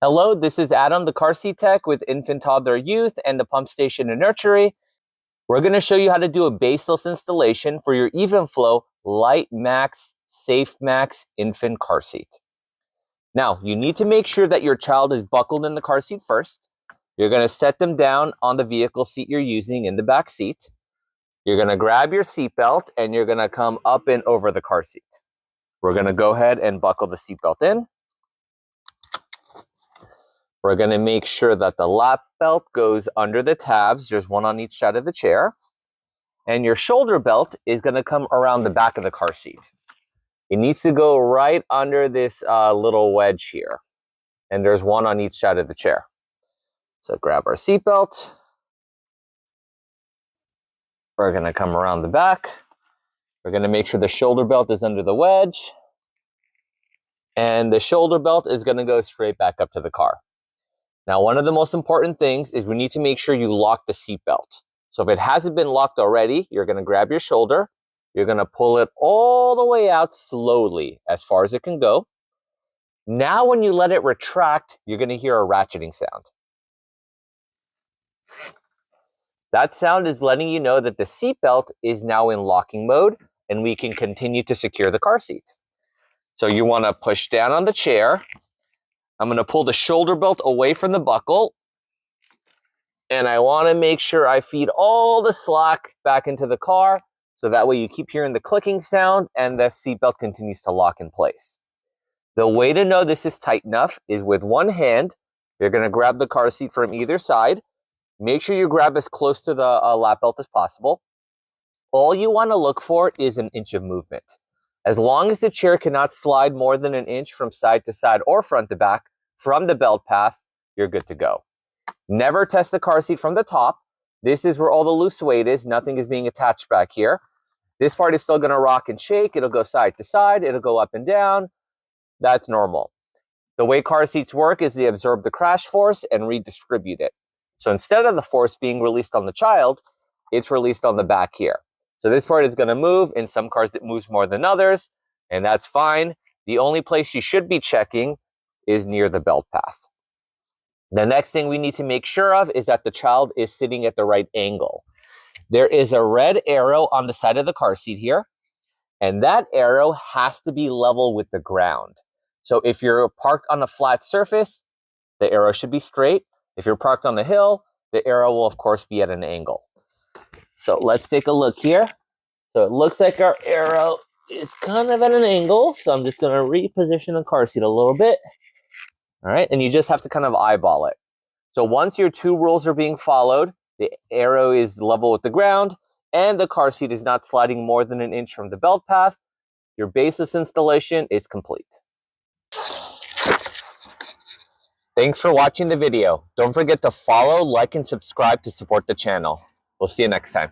Hello, this is Adam, the car seat tech with Infant Toddler Youth and the Pump Station and Nursery. We're going to show you how to do a baseless installation for your Evenflo LiteMax SafeMax infant car seat. Now, you need to make sure that your child is buckled in the car seat first. You're going to set them down on the vehicle seat you're using in the back seat. You're going to grab your seat belt and you're going to come up and over the car seat. We're going to go ahead and buckle the seat belt in. We're going to make sure that the lap belt goes under the tabs. There's one on each side of the chair. And your shoulder belt is going to come around the back of the car seat. It needs to go right under this little wedge here. And there's one on each side of the chair. So grab our seat belt. We're going to come around the back. We're going to make sure the shoulder belt is under the wedge. And the shoulder belt is going to go straight back up to the car. Now, one of the most important things is we need to make sure you lock the seat belt. So if it hasn't been locked already, you're going to grab your shoulder. You're going to pull it all the way out slowly, as far as it can go. Now, when you let it retract, you're going to hear a ratcheting sound. That sound is letting you know that the seat belt is now in locking mode and we can continue to secure the car seat. So you want to push down on the chair. I'm going to pull the shoulder belt away from the buckle. And I want to make sure I feed all the slack back into the car. So that way you keep hearing the clicking sound and the seatbelt continues to lock in place. The way to know this is tight enough is with one hand, you're going to grab the car seat from either side. Make sure you grab as close to the lap belt as possible. All you want to look for is an inch of movement. As long as the chair cannot slide more than an inch from side to side or front to back from the belt path, you're good to go. Never test the car seat from the top. This is where all the loose weight is. Nothing is being attached back here. This part is still going to rock and shake. It'll go side to side. It'll go up and down. That's normal. The way car seats work is they absorb the crash force and redistribute it. So instead of the force being released on the child, it's released on the back here. So this part is going to move. In some cars, it moves more than others, and that's fine. The only place you should be checking is near the belt path. The next thing we need to make sure of is that the child is sitting at the right angle. There is a red arrow on the side of the car seat here, and that arrow has to be level with the ground. So if you're parked on a flat surface, the arrow should be straight. If you're parked on a hill, the arrow will, of course, be at an angle. So let's take a look here. So it looks like our arrow is kind of at an angle. So I'm just going to reposition the car seat a little bit. All right. And you just have to kind of eyeball it. So once your two rules are being followed, the arrow is level with the ground and the car seat is not sliding more than an inch from the belt path, your baseless installation is complete. Thanks for watching the video. Don't forget to follow, like, and subscribe to support the channel. We'll see you next time.